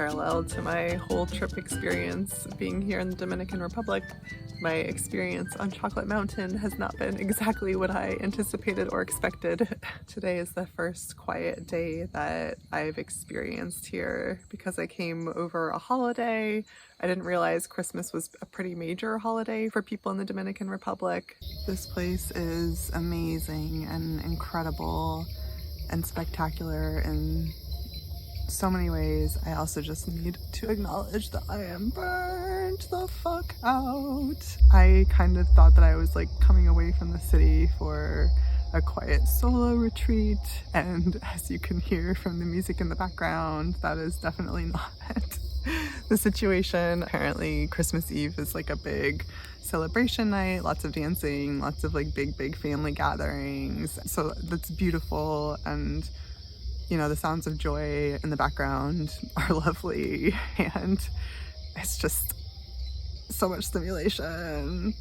parallel to my whole trip experience being here in the Dominican Republic. My experience on Chocolate Mountain has not been exactly what I anticipated or expected. Today is the first quiet day that I've experienced here because I came over a holiday. I didn't realize Christmas was a pretty major holiday for people in the Dominican Republic. This place is amazing and incredible and spectacular in so many ways. I also just need to acknowledge that I am burnt the fuck out. I kind of thought that I was like coming away from the city for a quiet solo retreat, and as you can hear from the music in the background, that is definitely not the situation. Apparently Christmas Eve is like a big celebration night, lots of dancing, lots of like big family gatherings, so that's beautiful. And you know, the sounds of joy in the background are lovely, and it's just so much stimulation.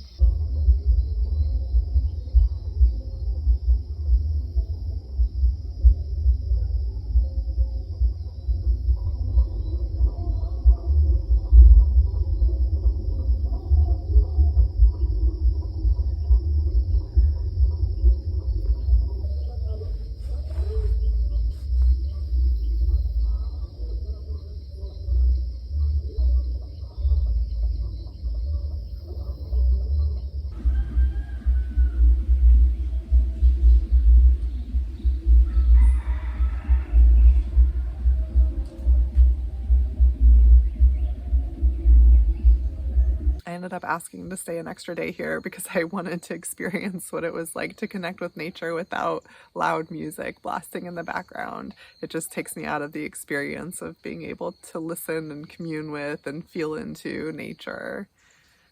I ended up asking to stay an extra day here because I wanted to experience what it was like to connect with nature without loud music blasting in the background. It just takes me out of the experience of being able to listen and commune with and feel into nature.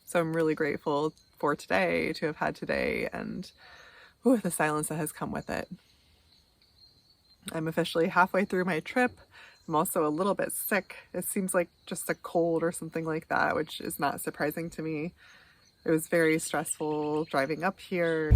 So I'm really grateful for today, to have had today, and the silence that has come with it. I'm officially halfway through my trip. I'm also a little bit sick. It seems like just a cold or something like that, which is not surprising to me. It was very stressful driving up here.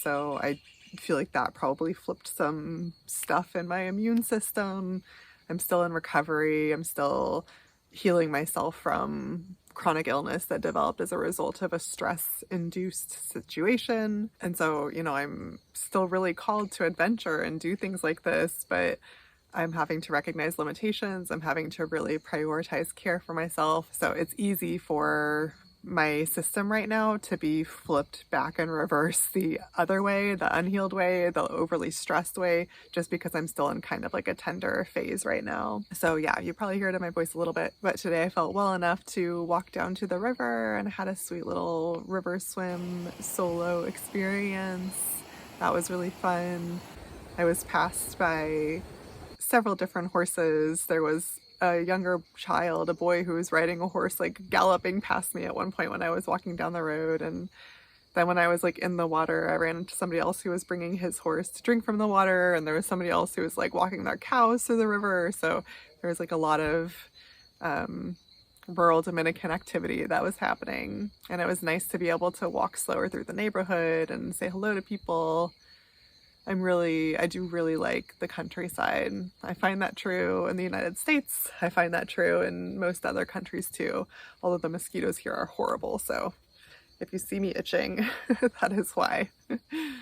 So I feel like that probably flipped some stuff in my immune system. I'm still in recovery. I'm still healing myself from chronic illness that developed as a result of a stress-induced situation. And so, you know, I'm still really called to adventure and do things like this, but I'm having to recognize limitations. I'm having to really prioritize care for myself. So it's easy for my system right now to be flipped back and reverse the other way, the unhealed way, the overly stressed way, just because I'm still in kind of like a tender phase right now. So yeah, you probably hear it in my voice a little bit, but today I felt well enough to walk down to the river and had a sweet little river swim solo experience. That was really fun. I was passed by several different horses. There was a younger child, a boy who was riding a horse, like galloping past me at one point when I was walking down the road. And then when I was like in the water, I ran into somebody else who was bringing his horse to drink from the water. And there was somebody else who was like walking their cows through the river. So there was like a lot of rural Dominican activity that was happening. And it was nice to be able to walk slower through the neighborhood and say hello to people. I do really like the countryside. I find that true in the United States. I find that true in most other countries too, although the mosquitoes here are horrible. So if you see me itching, that is why.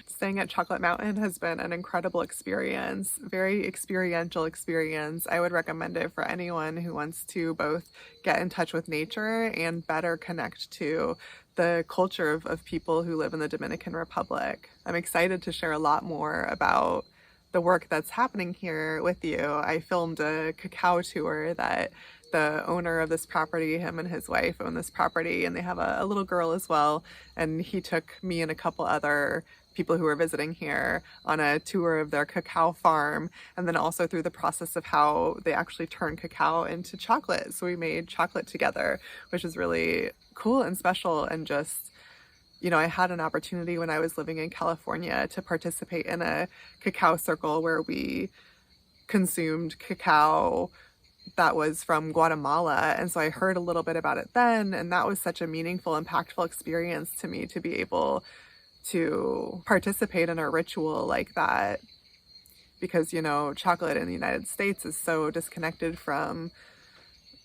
Staying at Chocolate Mountain has been an incredible experience, very experiential experience. I would recommend it for anyone who wants to both get in touch with nature and better connect to the culture of people who live in the Dominican Republic. I'm excited to share a lot more about the work that's happening here with you. I filmed a cacao tour that the owner of this property, him and his wife own this property, and they have a little girl as well. And he took me and a couple other people who were visiting here on a tour of their cacao farm, and then also through the process of how they actually turn cacao into chocolate. So we made chocolate together, which is really cool and special. And just, you know, I had an opportunity when I was living in California to participate in a cacao circle where we consumed cacao that was from Guatemala. And so I heard a little bit about it then, and that was such a meaningful, impactful experience to me to be able to participate in a ritual like that, because, you know, chocolate in the United States is so disconnected from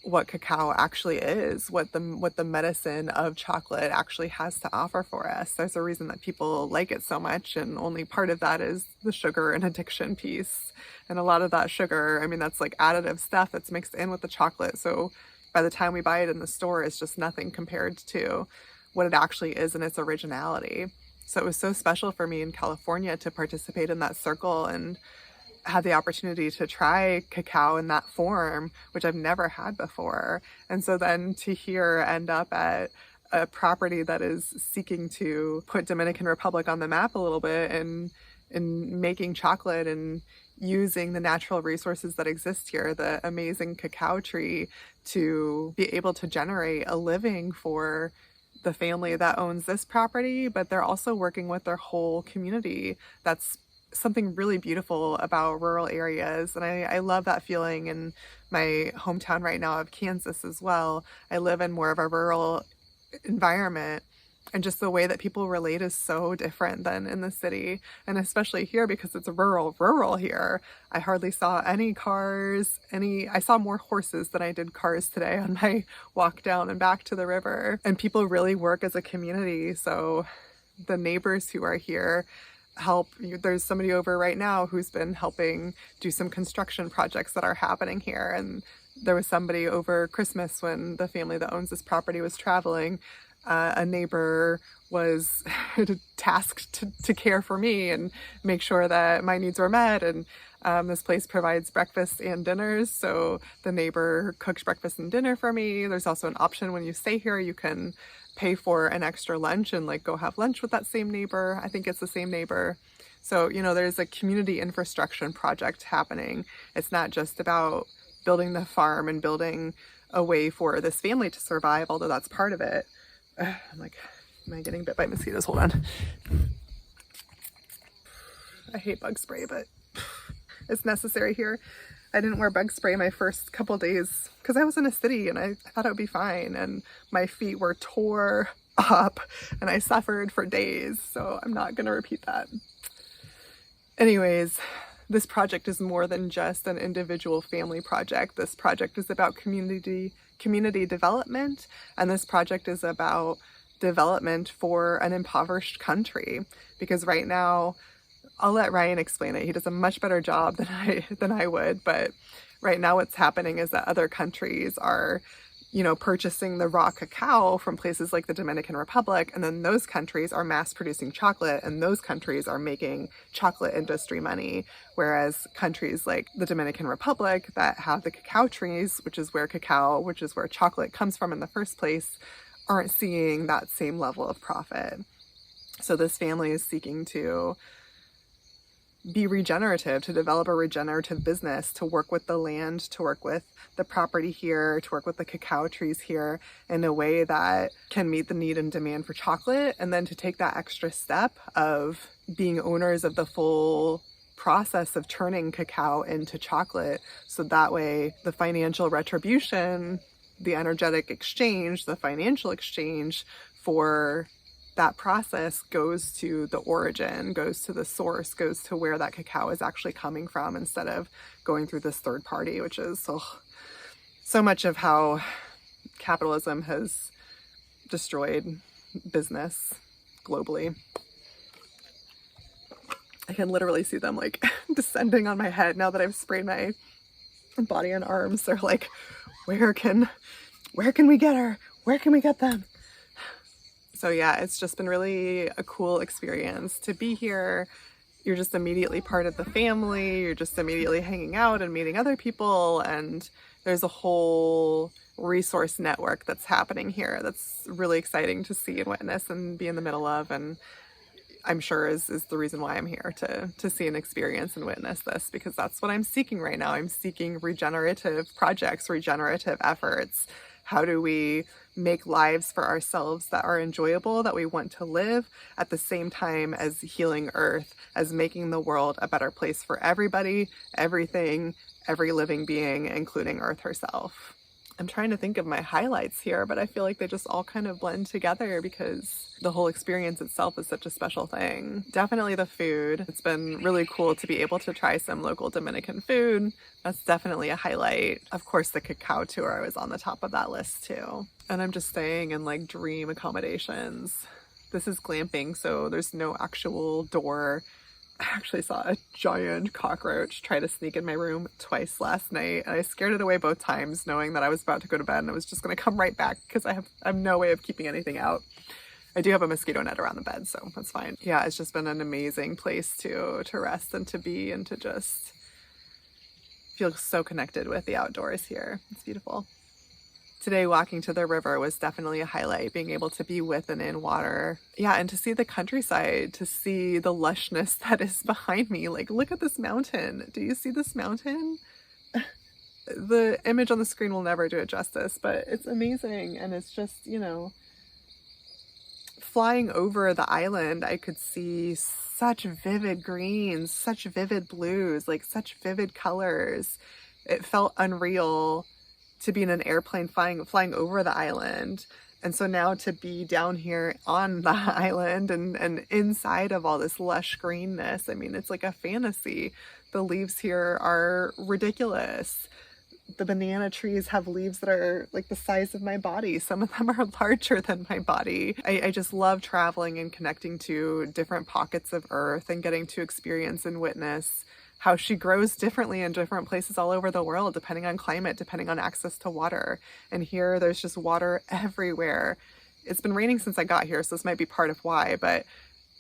what cacao actually is, what the medicine of chocolate actually has to offer for us. There's a reason that people like it so much, and only part of that is the sugar and addiction piece. And a lot of that sugar, I mean, that's like additive stuff that's mixed in with the chocolate. So by the time we buy it in the store, it's just nothing compared to what it actually is in its originality. So it was so special for me in California to participate in that circle and had the opportunity to try cacao in that form, which I've never had before. And so then to here end up at a property that is seeking to put Dominican Republic on the map a little bit, and in making chocolate and using the natural resources that exist here, the amazing cacao tree, to be able to generate a living for the family that owns this property, but they're also working with their whole community. That's something really beautiful about rural areas. And I love that feeling in my hometown right now of Kansas as well. I live in more of a rural environment, and just the way that people relate is so different than in the city. And especially here, because it's rural here, I hardly saw any cars, I saw more horses than I did cars today on my walk down and back to the river. And people really work as a community. So the neighbors who are here help. There's somebody over right now who's been helping do some construction projects that are happening here. And there was somebody over Christmas when the family that owns this property was traveling. A neighbor was tasked to care for me and make sure that my needs were met. And this place provides breakfast and dinners. So the neighbor cooked breakfast and dinner for me. There's also an option when you stay here, you can pay for an extra lunch and like go have lunch with that same neighbor. I think it's the same neighbor. So, you know, there's a community infrastructure project happening. It's not just about building the farm and building a way for this family to survive, although that's part of it. I'm like, am I getting bit by mosquitoes? Hold on. I hate bug spray, but it's necessary here. I didn't wear bug spray my first couple days because I was in a city and I thought it would be fine. And my feet were tore up and I suffered for days. So I'm not going to repeat that. Anyways, this project is more than just an individual family project. This project is about community development, and this project is about development for an impoverished country. Because right now, I'll let Ryan explain it. He does a much better job than I would. But right now, what's happening is that other countries are, you know, purchasing the raw cacao from places like the Dominican Republic, and then those countries are mass producing chocolate, and those countries are making chocolate industry money, whereas countries like the Dominican Republic that have the cacao trees, which is where chocolate comes from in the first place, aren't seeing that same level of profit. So this family is seeking to be regenerative, to develop a regenerative business, to work with the land, to work with the property here, to work with the cacao trees here in a way that can meet the need and demand for chocolate, and then to take that extra step of being owners of the full process of turning cacao into chocolate. So that way the financial retribution, the energetic exchange, the financial exchange for that process goes to the origin, goes to the source, goes to where that cacao is actually coming from, instead of going through this third party, which is so much of how capitalism has destroyed business globally. I can literally see them like descending on my head now that I've sprayed my body and arms. They're like, where can we get her? Where can we get them? So yeah, it's just been really a cool experience to be here. You're just immediately part of the family. You're just immediately hanging out and meeting other people. And there's a whole resource network that's happening here that's really exciting to see and witness and be in the middle of. And I'm sure is the reason why I'm here, to see and experience and witness this, because that's what I'm seeking right now. I'm seeking regenerative projects, regenerative efforts. How do we make lives for ourselves that are enjoyable, that we want to live, at the same time as healing Earth, as making the world a better place for everybody, everything, every living being, including Earth herself. I'm trying to think of my highlights here, but I feel like they just all kind of blend together because the whole experience itself is such a special thing. Definitely the food. It's been really cool to be able to try some local Dominican food. That's definitely a highlight. Of course, the cacao tour was on the top of that list too. And I'm just staying in like dream accommodations. This is glamping, so there's no actual door. I actually saw a giant cockroach try to sneak in my room twice last night, and I scared it away both times, knowing that I was about to go to bed and it was just going to come right back because I have no way of keeping anything out. I do have a mosquito net around the bed, so that's fine. Yeah, it's just been an amazing place to rest and to be and to just feel so connected with the outdoors here. It's beautiful. Today, walking to the river was definitely a highlight, being able to be with and in water. Yeah, and to see the countryside, to see the lushness that is behind me. Like, look at this mountain. Do you see this mountain? The image on the screen will never do it justice, but it's amazing. And it's just, you know, flying over the island, I could see such vivid greens, such vivid blues, like such vivid colors. It felt unreal to be in an airplane flying over the island. And so now to be down here on the island and inside of all this lush greenness, I mean, it's like a fantasy. The leaves here are ridiculous. The banana trees have leaves that are like the size of my body. Some of them are larger than my body. I just love traveling and connecting to different pockets of Earth and getting to experience and witness how she grows differently in different places all over the world, depending on climate, depending on access to water. And here there's just water everywhere. It's been raining since I got here, so this might be part of why, but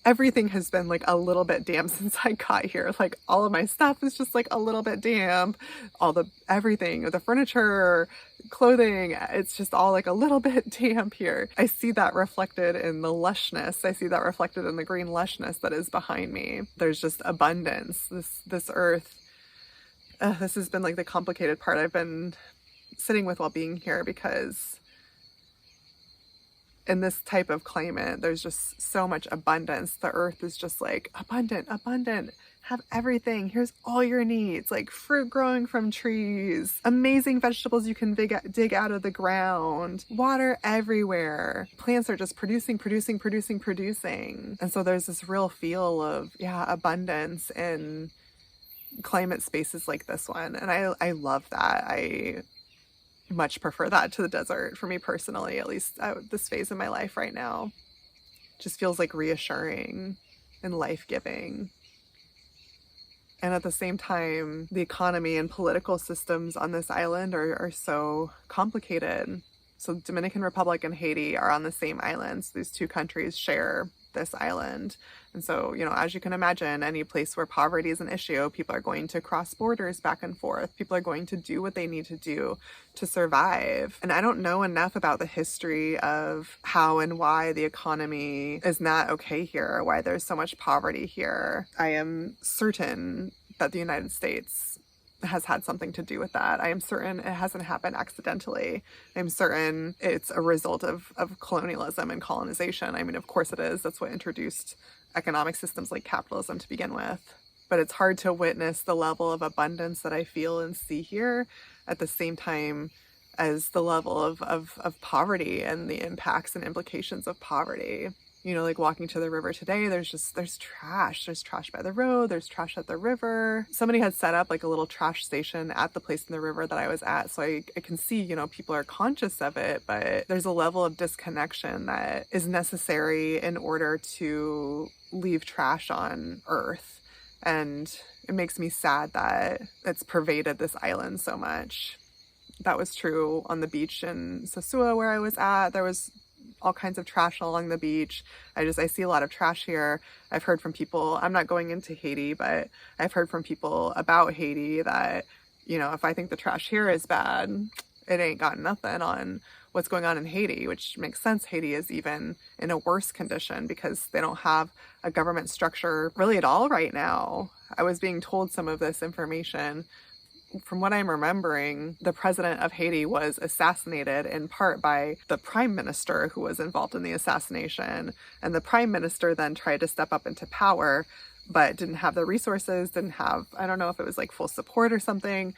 everything has been like a little bit damp since I got here. Like all of my stuff is just like a little bit damp. Everything, the furniture, clothing, it's just all like a little bit damp here. I see that reflected in the lushness. I see that reflected in the green lushness that is behind me. There's just abundance. This earth, this has been like the complicated part I've been sitting with while being here, because in this type of climate, there's just so much abundance. The earth is just like abundant, have everything. Here's all your needs, like fruit growing from trees, amazing vegetables you can dig out of the ground, water everywhere. Plants are just producing. And so there's this real feel of, abundance in climate spaces like this one. And I love that. I much prefer that to the desert for me personally, at least at this phase in my life right now. Just feels like reassuring and life-giving. And at the same time, the economy and political systems on this island are so complicated. So Dominican Republic and Haiti are on the same island. So these two countries share this island. And so, you know, as you can imagine, any place where poverty is an issue, people are going to cross borders back and forth. People are going to do what they need to do to survive. And I don't know enough about the history of how and why the economy is not okay here, why there's so much poverty here. I am certain that the United States has had something to do with that. I am certain it hasn't happened accidentally. I'm certain it's a result of colonialism and colonization. I mean, of course it is. That's what introduced economic systems like capitalism to begin with. But it's hard to witness the level of abundance that I feel and see here at the same time as the level of poverty and the impacts and implications of poverty. You know, like walking to the river today, there's trash. There's trash by the road. There's trash at the river. Somebody had set up like a little trash station at the place in the river that I was at. So I can see, you know, people are conscious of it, but there's a level of disconnection that is necessary in order to leave trash on Earth. And it makes me sad that it's pervaded this island so much. That was true on the beach in Sosua where I was at. There was all kinds of trash along the beach. I see a lot of trash here. I've heard from people, I'm not going into Haiti, but I've heard from people about Haiti that, you know, if I think the trash here is bad, it ain't got nothing on what's going on in Haiti, which makes sense. Haiti is even in a worse condition because they don't have a government structure really at all right now. I was being told some of this information. From what I'm remembering, the president of Haiti was assassinated in part by the prime minister who was involved in the assassination. And the prime minister then tried to step up into power, but didn't have the resources, didn't have, I don't know if it was like full support or something,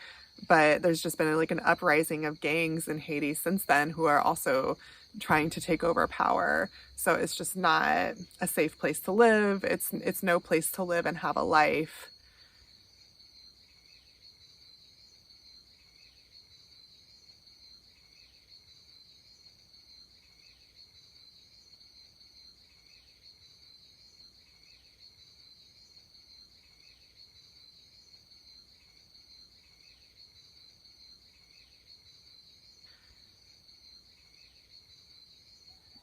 but there's just been like an uprising of gangs in Haiti since then who are also trying to take over power. So it's just not a safe place to live. It's no place to live and have a life.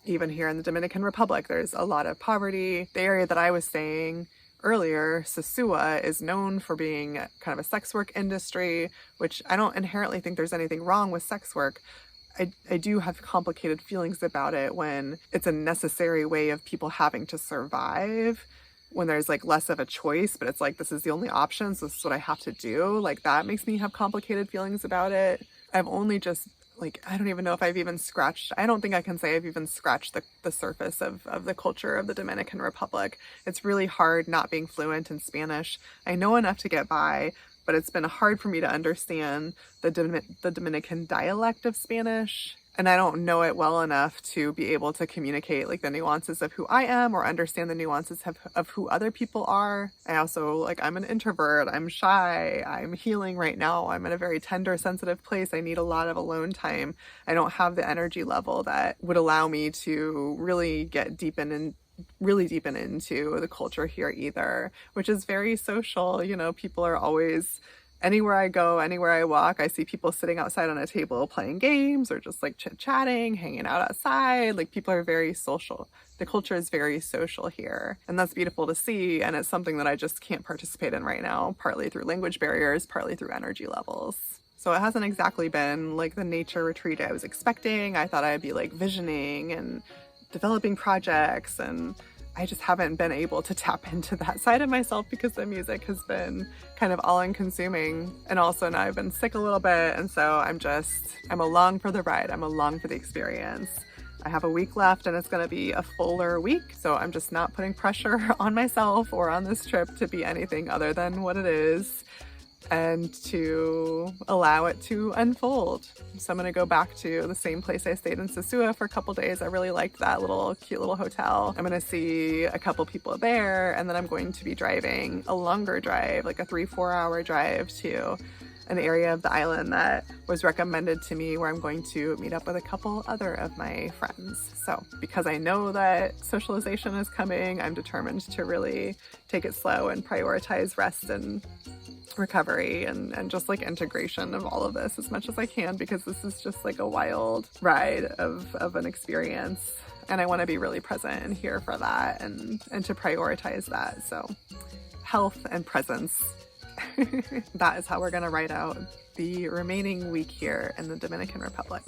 Even here in the Dominican Republic, there's a lot of poverty. The area that I was staying earlier, Sosua, is known for being kind of a sex work industry, which I don't inherently think there's anything wrong with sex work. I do have complicated feelings about it when it's a necessary way of people having to survive, when there's like less of a choice, but it's like, this is the only option, so this is what I have to do. Like, that makes me have complicated feelings about it. I've only just, like, I don't even know if I've even scratched, I don't think I can say I've even scratched the surface of the culture of the Dominican Republic. It's really hard not being fluent in Spanish. I know enough to get by, but it's been hard for me to understand the Dominican dialect of Spanish. And I don't know it well enough to be able to communicate like the nuances of who I am or understand the nuances of who other people are. I also, like, I'm an introvert, I'm shy, I'm healing right now. I'm in a very tender, sensitive place. I need a lot of alone time. I don't have the energy level that would allow me to really get deepen into the culture here either, which is very social. You know, people are always, anywhere I go, anywhere I walk, I see people sitting outside on a table playing games or just like chit-chatting, hanging out outside. Like, people are very social. The culture is very social here, and that's beautiful to see. And it's something that I just can't participate in right now, partly through language barriers, partly through energy levels. So it hasn't exactly been like the nature retreat I was expecting. I thought I'd be like visioning and developing projects, and I just haven't been able to tap into that side of myself because the music has been kind of all-consuming. And also now I've been sick a little bit, and so I'm along for the ride. I'm along for the experience. I have a week left, and it's going to be a fuller week, so I'm just not putting pressure on myself or on this trip to be anything other than what it is, and to allow it to unfold. So I'm going to go back to the same place I stayed in Sosua for a couple days. I really liked that cute little hotel. I'm going to see a couple people there, and then I'm going to be driving a longer drive, like a 3-4 hour drive to an area of the island that was recommended to me, where I'm going to meet up with a couple other of my friends. So because I know that socialization is coming, I'm determined to really take it slow and prioritize rest and recovery and just like integration of all of this as much as I can, because this is just like a wild ride of an experience, and I want to be really present and here for that and to prioritize that. So health and presence. That is how we're going to ride out the remaining week here in the Dominican Republic.